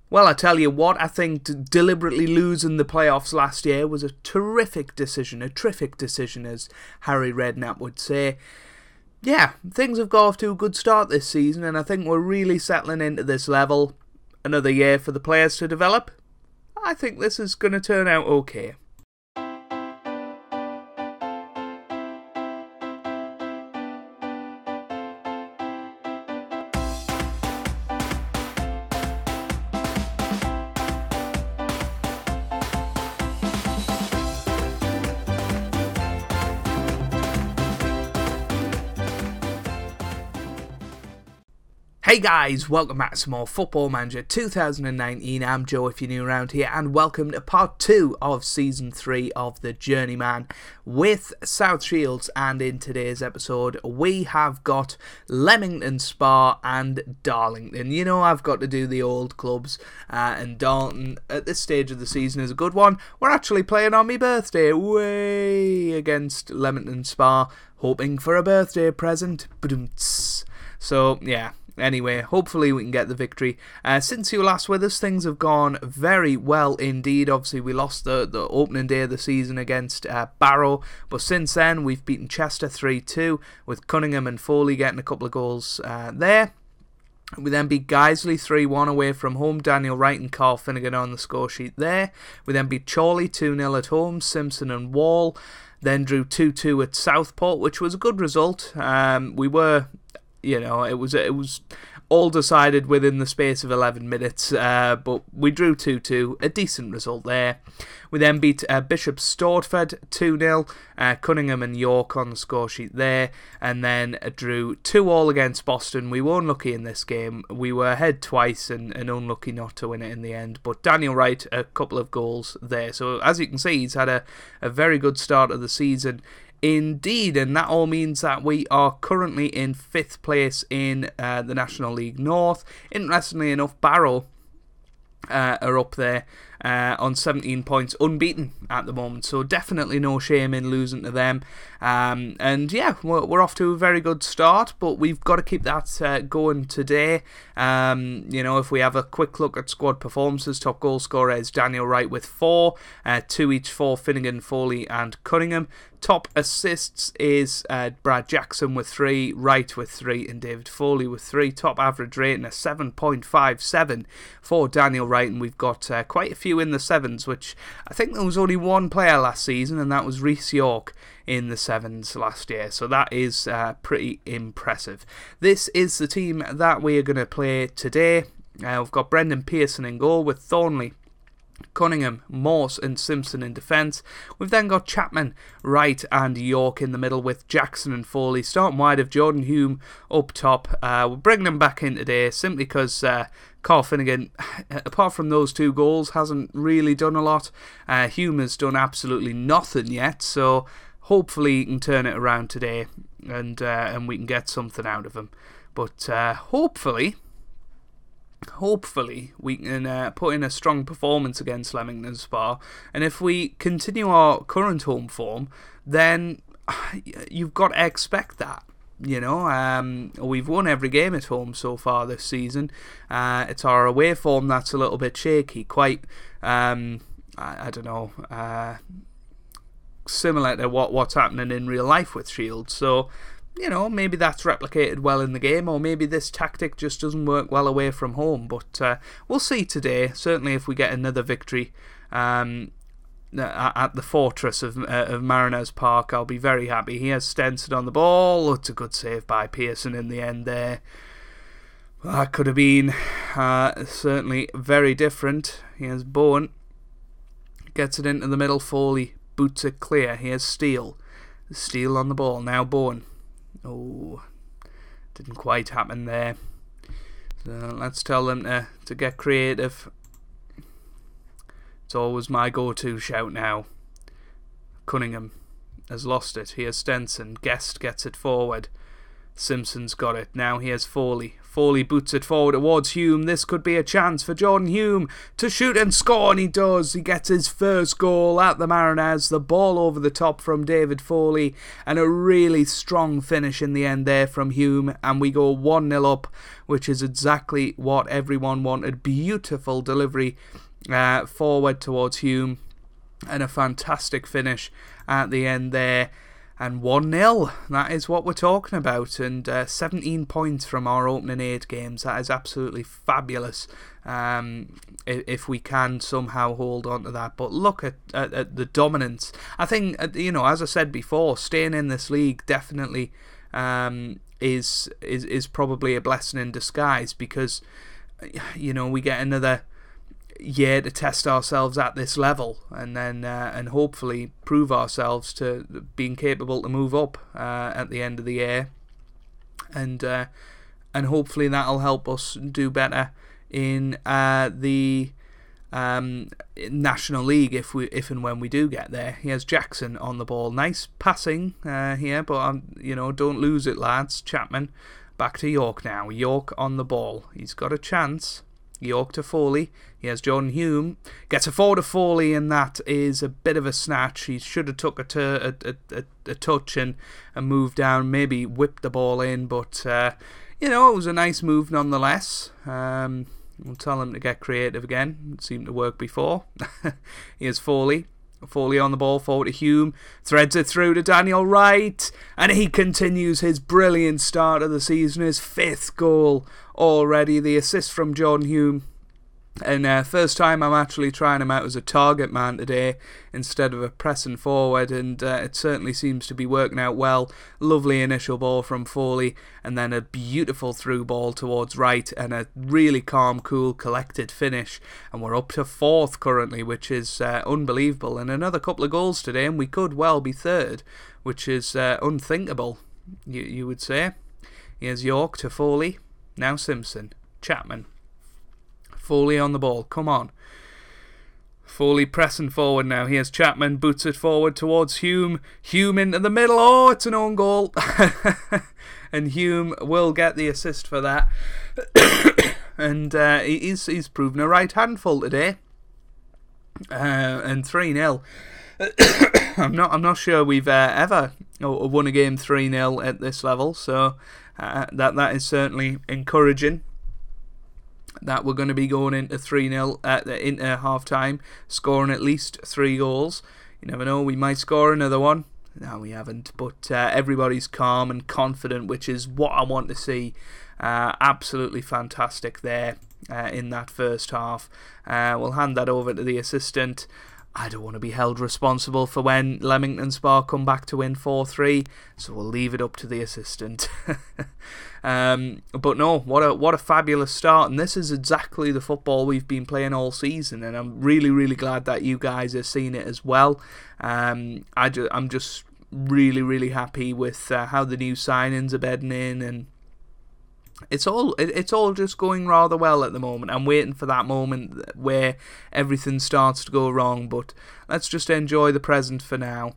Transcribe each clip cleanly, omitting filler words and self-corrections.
Well, I tell you what, I think deliberately losing the playoffs last year was a terrific decision as Harry Redknapp would say. Yeah, things have got off to a good start this season, and I think we're really settling into this level. Another year for the players to develop. I think this is going to turn out okay. Hey guys, welcome back to some more Football Manager 2019. I'm Joe if you're new around here, and welcome to part 2 of Season 3 of the Journeyman with South Shields. And in today's episode we have got Leamington Spa and Darlington. You know, I've got to do the old clubs, and Darlington at this stage of the season is a good one. We're actually playing on my birthday, way against Leamington Spa, hoping for a birthday present. So yeah. Anyway, hopefully we can get the victory. Since you were last with us, things have gone very well indeed. Obviously, we lost the opening day of the season against Barrow, but since then we've beaten Chester 3-2, with Cunningham and Foley getting a couple of goals there. We then beat Guiseley 3-1 away from home. Daniel Wright and Carl Finnegan on the score sheet there. We then beat Chorley 2-0 at home. Simpson and Wall then drew 2-2 at Southport, which was a good result. We were... You know, it was all decided within the space of 11 minutes, but we drew 2-2, a decent result there. We then beat Bishop Stortford 2-0, Cunningham and York on the score sheet there, and then drew 2-2 against Boston. We were unlucky in this game. We were ahead twice and unlucky not to win it in the end, but Daniel Wright, a couple of goals there. So as you can see, he's had a very good start of the season. Indeed, and that all means that we are currently in 5th place in the National League North. Interestingly enough, Barrow are up there on 17 points, unbeaten at the moment, so definitely no shame in losing to them. And yeah, we're off to a very good start, but we've got to keep that going today. You know, if we have a quick look at squad performances, top goal scorer is Daniel Wright with 4, 2 each for Finnegan, Foley and Cunningham. Top assists is Brad Jackson with 3, Wright with 3 and David Foley with 3. Top average rating a 7.57 for Daniel Wright, and we've got quite a few in the 7s, which I think there was only one player last season, and that was Rhys York in the 7s last year, so that is pretty impressive. This is the team that we are going to play today. We've got Brendan Pearson in goal with Thornley, Cunningham, Morse and Simpson in defence. We've then got Chapman, Wright and York in the middle, with Jackson and Foley starting wide of Jordan Hume up top. We're bringing him back in today simply because Carl Finnegan, apart from those 2 goals, hasn't really done a lot. Hume has done absolutely nothing yet, so hopefully he can turn it around today and we can get something out of him. But hopefully we can put in a strong performance against Leamington Spa, and if we continue our current home form, then you've got to expect that. You know, we've won every game at home so far this season. It's our away form that's a little bit shaky, quite I don't know, similar to what's happening in real life with Shields. So, you know, maybe that's replicated well in the game, or maybe this tactic just doesn't work well away from home. But we'll see today. Certainly if we get another victory at the fortress of Mariners Park, I'll be very happy. He has Stenson on the ball. It's a good save by Pearson in the end there. That could have been certainly very different. He has Bowen. Gets it into the middle. Foley boots it clear. He has Steele. Steele on the ball. Now Bowen. Oh, didn't quite happen there. So let's tell them to get creative. It's always my go-to shout now. Cunningham has lost it. Here's Stenson. Guest gets it forward. Simpson's got it. Now here's Foley. Foley boots it forward towards Hume. This could be a chance for Jordan Hume to shoot and score, and he does. He gets his first goal at the Mariners. The ball over the top from David Foley, and a really strong finish in the end there from Hume, and we go 1-0 up, which is exactly what everyone wanted. Beautiful delivery forward towards Hume, and a fantastic finish at the end there. And 1-0, that is what we're talking about, and 17 points from our opening 8 games. That is absolutely fabulous, if we can somehow hold on to that. But look at the dominance. I think, as I said before, staying in this league definitely is probably a blessing in disguise, because we get another year to test ourselves at this level, and then and hopefully prove ourselves to being capable to move up at the end of the year, and hopefully that'll help us do better in the National League if and when we do get there. Here's Jackson on the ball. Nice passing here, but don't lose it, lads. Chapman back to York now. York on the ball. He's got a chance. York to Foley. Here's Jordan Hume. Gets a forward to Foley, and that is a bit of a snatch. He should have took a touch and moved down, maybe whipped the ball in, but it was a nice move nonetheless. We'll tell him to get creative again. It seemed to work before. Here's Foley. Foley on the ball, forward to Hume, threads it through to Daniel Wright, and he continues his brilliant start of the season, his 5th goal already, the assist from Jordan Hume. And first time I'm actually trying him out as a target man today instead of a pressing forward, and it certainly seems to be working out well. Lovely initial ball from Foley, and then a beautiful through ball towards Wright, and a really calm, cool, collected finish. And we're up to 4th currently, which is unbelievable. And another couple of goals today, and we could well be 3rd, which is unthinkable, you would say. Here's York to Foley. Now Simpson. Chapman. Foley on the ball, come on. Foley pressing forward now. Here's Chapman, boots it forward towards Hume. Hume into the middle. Oh, it's an own goal. And Hume will get the assist for that. And he's proven a right handful today. And 3-0. I'm not sure we've ever won a game 3-0 at this level, so that is certainly encouraging. That we're going to be going into 3-0 into half-time, scoring at least 3 goals. You never know, we might score another one. No, we haven't, but everybody's calm and confident, which is what I want to see. Absolutely fantastic there in that first half. We'll hand that over to the assistant. I don't want to be held responsible for when Leamington Spa come back to win 4-3, so we'll leave it up to the assistant. But no, what a fabulous start, and this is exactly the football we've been playing all season, and I'm really, really glad that you guys are seeing it as well. I'm just really, really happy with how the new signings are bedding in, and it's all just going rather well at the moment. I'm waiting for that moment where everything starts to go wrong, but let's just enjoy the present for now.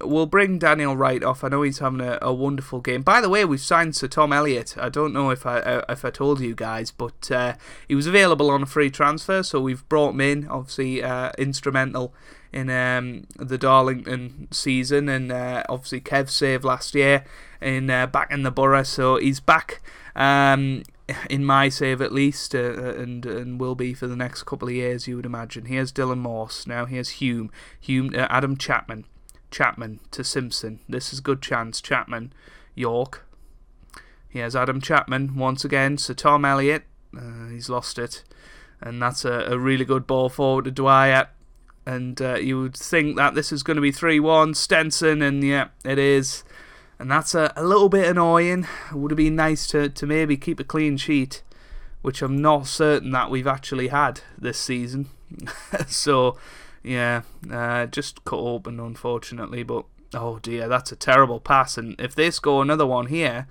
We'll bring Daniel Wright off. I know he's having a wonderful game. By the way, we've signed Sir Tom Elliott. I don't know if I told you guys, but he was available on a free transfer, so we've brought him in. Obviously, instrumental in the Darlington season, and obviously Kev's save last year in back in the Borough, so he's back in my save at least, and will be for the next couple of years, you would imagine. Here's Dylan Morse. Now here's Hume to Adam Chapman to Simpson. This is a good chance. Chapman, York. Here's Adam Chapman once again. Sir Tom Elliott, he's lost it, and that's a really good ball forward to Dwyer. And you would think that this is going to be 3-1 Stenson, and yeah, it is. And that's a little bit annoying. It would have been nice to maybe keep a clean sheet, which I'm not certain that we've actually had this season. So, yeah, just cut open, unfortunately. But, oh dear, that's a terrible pass. And if they score another one here,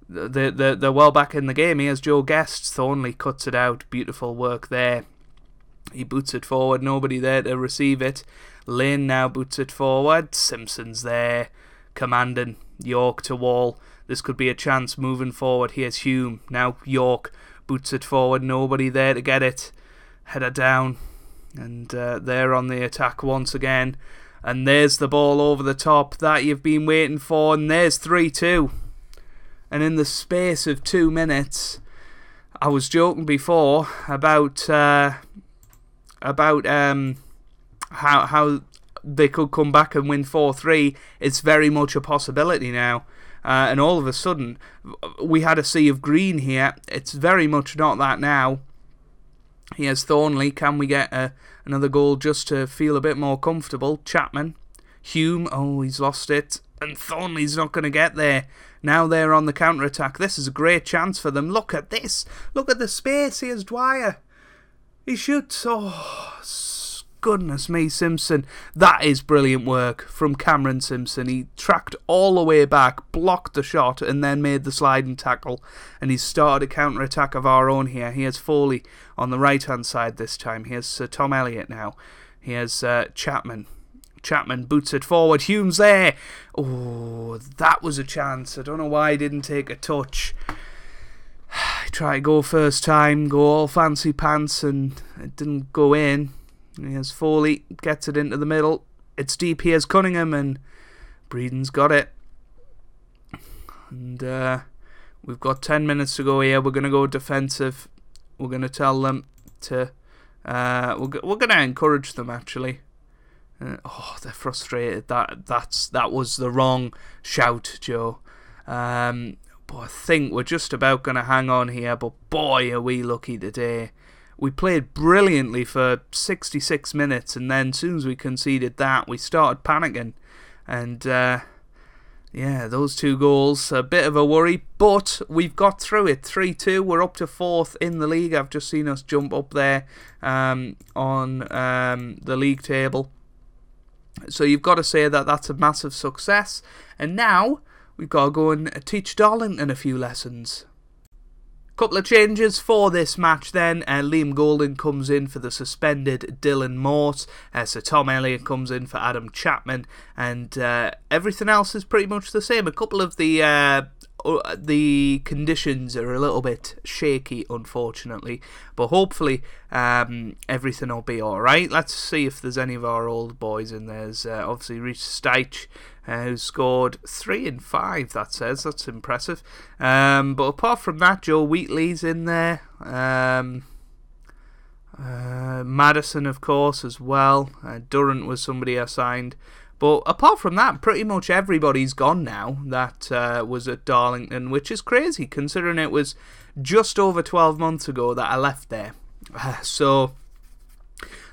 they're well back in the game. Here's Joe Guest. Thornley cuts it out. Beautiful work there. He boots it forward. Nobody there to receive it. Lane now boots it forward. Simpson's there, commanding. York to Wall. This could be a chance moving forward. Here's Hume. Now York boots it forward. Nobody there to get it. Header down. And they're on the attack once again. And there's the ball over the top that you've been waiting for. And there's 3-2. And in the space of 2 minutes, I was joking before about how they could come back and win 4-3. It's very much a possibility now. And all of a sudden, we had a sea of green here. It's very much not that now. Here's Thornley. Can we get another goal just to feel a bit more comfortable? Chapman. Hume. Oh, he's lost it. And Thornley's not going to get there. Now they're on the counter-attack. This is a great chance for them. Look at this. Look at the space. Here's Dwyer. He shoots. Oh, goodness me, Simpson. That is brilliant work from Cameron Simpson. He tracked all the way back, blocked the shot, and then made the sliding tackle. And he's started a counter-attack of our own here. Here's Foley on the right-hand side this time. Here's Sir Tom Elliott now. Here's Chapman. Chapman boots it forward. Hume's there. Oh, that was a chance. I don't know why he didn't take a touch. Try to go first time, go all fancy pants, and it didn't go in. Here's Foley, gets it into the middle. It's deep. Here's Cunningham, and Breeden's got it. And we've got 10 minutes to go here. We're going to go defensive. We're going to tell them to... we're going to encourage them, actually. They're frustrated. That was the wrong shout, Joe. But I think we're just about going to hang on here. But boy, are we lucky today. We played brilliantly for 66 minutes, and then as soon as we conceded that, we started panicking. And those 2 goals, a bit of a worry, but we've got through it. 3-2, we're up to 4th in the league. I've just seen us jump up there on the league table. So you've got to say that that's a massive success. And now we've got to go and teach Darlington a few lessons. Couple of changes for this match then. Liam Golden comes in for the suspended Dylan Morse. Sir Tom Elliott comes in for Adam Chapman. And everything else is pretty much the same. A couple of the conditions are a little bit shaky, unfortunately. But hopefully everything will be alright. Let's see if there's any of our old boys in there. There's obviously Reece Steich, who scored 3 and 5, that says. That's impressive. But apart from that, Joe Wheatley's in there. Madison, of course, as well. Durrant was somebody I signed. But apart from that, pretty much everybody's gone now that was at Darlington, which is crazy, considering it was just over 12 months ago that I left there. So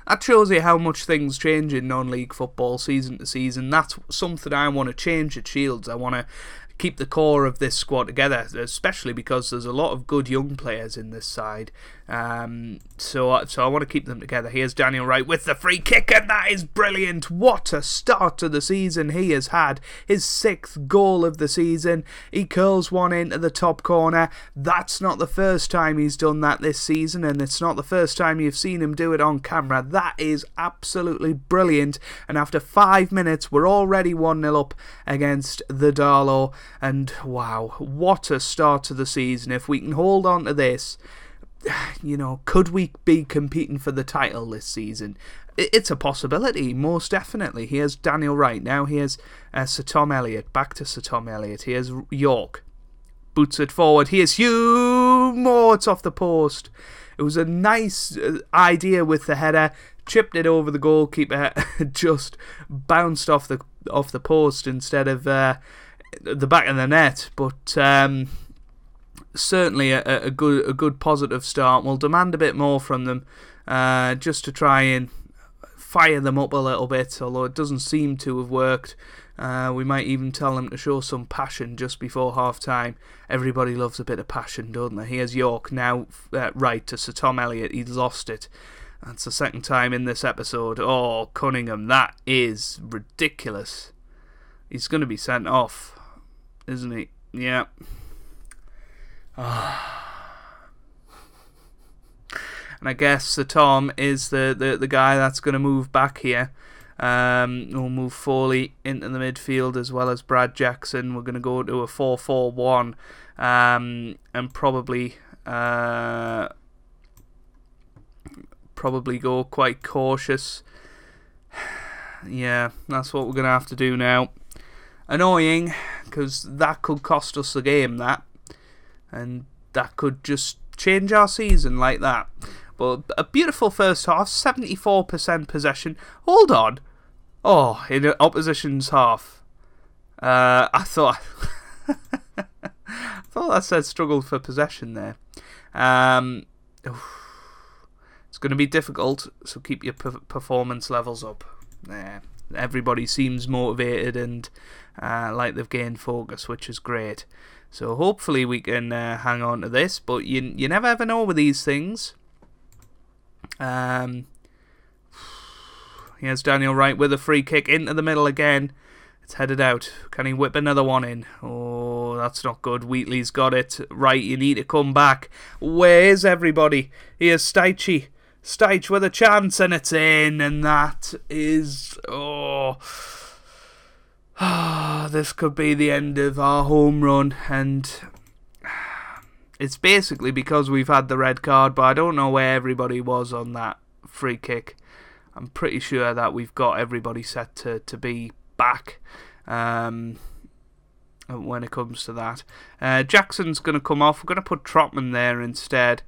that shows you how much things change in non-league football season to season. That's something I want to change at Shields. I want to keep the core of this squad together, especially because there's a lot of good young players in this side. So I want to keep them together. Here's Daniel Wright with the free kick, and that is brilliant. What a start to the season he has had. His 6th goal of the season. He curls one into the top corner. That's not the first time he's done that this season, and it's not the first time you've seen him do it on camera. That is absolutely brilliant. And after 5 minutes, we're already 1-0 up against the Darlow. And wow, what a start to the season. If we can hold on to this, could we be competing for the title this season? It's a possibility, most definitely. Here's Daniel Wright. Now here's Sir Tom Elliott. Back to Sir Tom Elliott. Here's York. Boots it forward. Here's Hugh. Oh, it's off the post. It was a nice idea with the header. Chipped it over the goalkeeper. Just bounced off the post instead of the back of the net. But certainly a good positive start. We'll demand a bit more from them, just to try and fire them up a little bit, although it doesn't seem to have worked. We might even tell them to show some passion just before half time. Everybody loves a bit of passion, don't they? Here's York now, right to Sir Tom Elliott. He's lost it. That's the 2nd time in this episode. Oh, Cunningham, that is ridiculous. He's going to be sent off, isn't he? Yeah. And I guess Sir Tom is the guy that's going to move back here. We'll move Foley into the midfield as well as Brad Jackson. We're going to go to a 4-4-1 and probably go quite cautious. Yeah, that's what we're going to have to do now. Annoying, because that could cost us the game, and that could just change our season like that. But a beautiful first half, 74% possession. Hold on. Oh, in the opposition's half. I thought that said struggled for possession there. It's going to be difficult, so keep your performance levels up. Everybody seems motivated and like they've gained focus, which is great. So hopefully we can hang on to this, but you never ever know with these things. Here's Daniel Wright with a free kick into the middle again. It's headed out. Can he whip another one in? Oh, that's not good. Wheatley's got it. Right, you need to come back. Where is everybody? Here's Steiche. Steich with a chance, and it's in, and that is... this could be the end of our home run, and it's basically because we've had the red card, but I don't know where everybody was on that free kick. I'm pretty sure that we've got everybody set to be back when it comes to that. Jackson's going to come off. We're going to put Trotman there instead.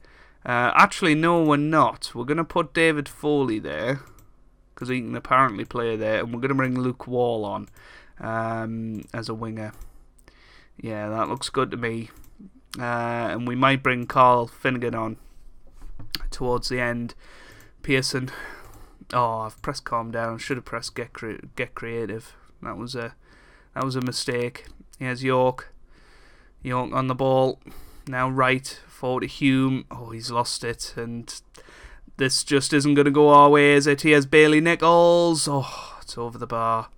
Actually, no, we're not. We're going to put David Foley there, because he can apparently play there, and we're going to bring Luke Wall on as a winger. Yeah, that looks good to me. And we might bring Carl Finnegan on towards the end. Pearson. Oh, I've pressed calm down. Should have pressed get creative. That was a mistake. Here's York. York on the ball. Now right forward to Hume. Oh, he's lost it, and this just isn't going to go our way, is it? Here's Bailey Nichols. Oh, it's over the bar.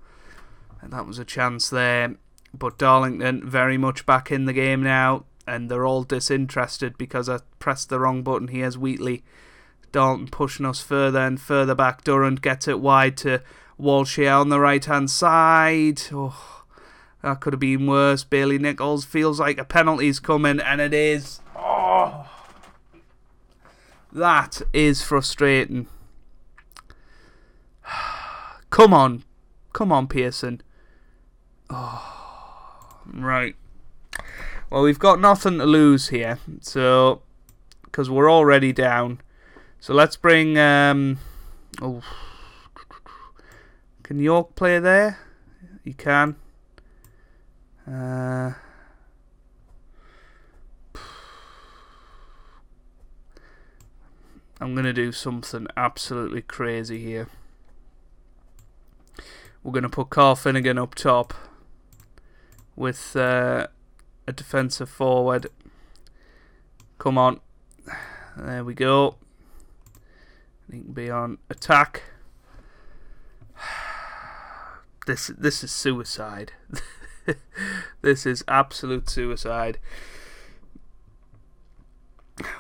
And that was a chance there. But Darlington very much back in the game now, and they're all disinterested because I pressed the wrong button. Here's Wheatley. Dalton pushing us further and further back. Durrant gets it wide to Walsh here on the right-hand side. Oh, that could have been worse. Bailey Nichols feels like a penalty's coming, and it is. Oh, that is frustrating. Come on, Pearson. Oh, right. Well, we've got nothing to lose here, so because we're already down. So let's bring. Can York play there? He can. I'm going to do something absolutely crazy here. We're going to put Carl Finnegan up top with a defensive forward. Come on. There we go. He can be on attack. This is suicide. This is absolute suicide.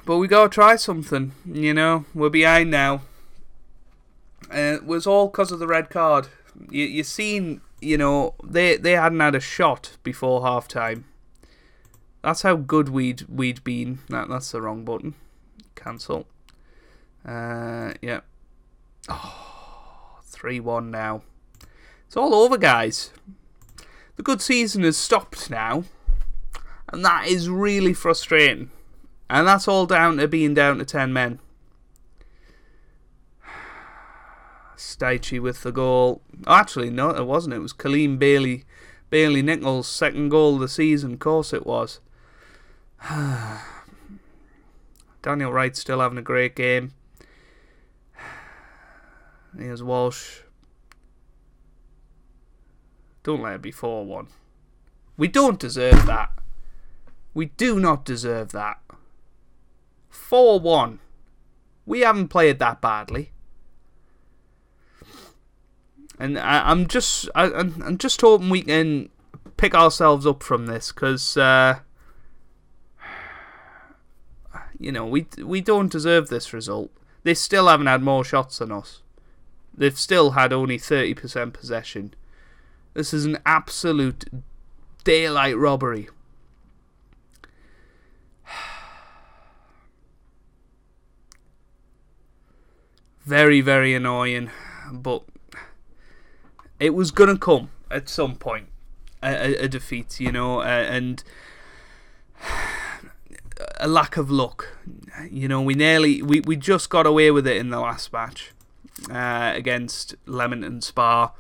But we gotta try something, you know. We're behind now. It was all because of the red card. You seen, you know, they hadn't had a shot before half time. That's how good we'd been. That's the wrong button. Cancel. Yeah. Oh, 3-1 now. It's all over, guys. The good season has stopped now, and that is really frustrating. And that's all down to being down to 10 men. Steiche with the goal. Oh, actually, no, it wasn't. It was Kaleem Bailey Nichols' second goal of the season. Of course it was. Daniel Wright still having a great game. Here's Walsh. Don't let it be 4-1. We don't deserve that. We do not deserve that. 4-1. We haven't played that badly. And I'm just hoping we can pick ourselves up from this, because you know, we don't deserve this result. They still haven't had more shots than us. They've still had only 30% possession. This is an absolute daylight robbery. Very, very annoying, but it was going to come at some point, a defeat, and a lack of luck. We just got away with it in the last match against Leamington Spa.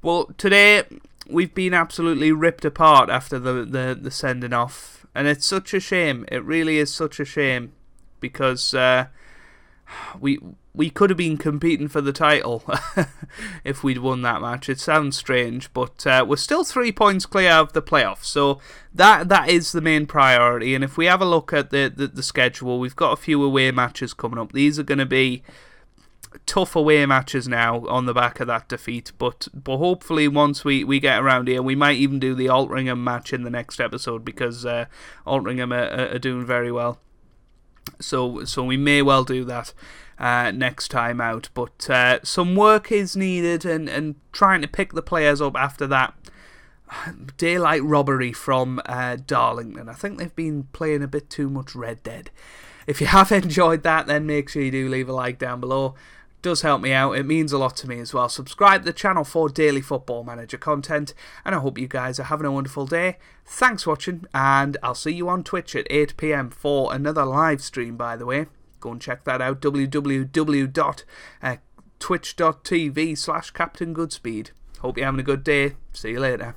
Well, today we've been absolutely ripped apart after the sending off, and it's such a shame. It really is such a shame, because we could have been competing for the title if we'd won that match. It sounds strange, but we're still 3 points clear of the playoffs, so that is the main priority. And if we have a look at the schedule, we've got a few away matches coming up. These are going to be tough away matches now on the back of that defeat, but hopefully once we get around here, we might even do the Altrincham match in the next episode, because Altrincham are doing very well. So we may well do that next time out. But some work is needed, and trying to pick the players up after that daylight robbery from Darlington. I think they've been playing a bit too much Red Dead. If you have enjoyed that, then make sure you do leave a like down below. It does help me out. It means a lot to me as well. Subscribe to the channel for daily Football Manager content, and I hope you guys are having a wonderful day. Thanks for watching, and I'll see you on Twitch at 8 PM for another live stream, by the way. Go and check that out, www.twitch.tv/CaptainGoodspeed. Hope you're having a good day. See you later.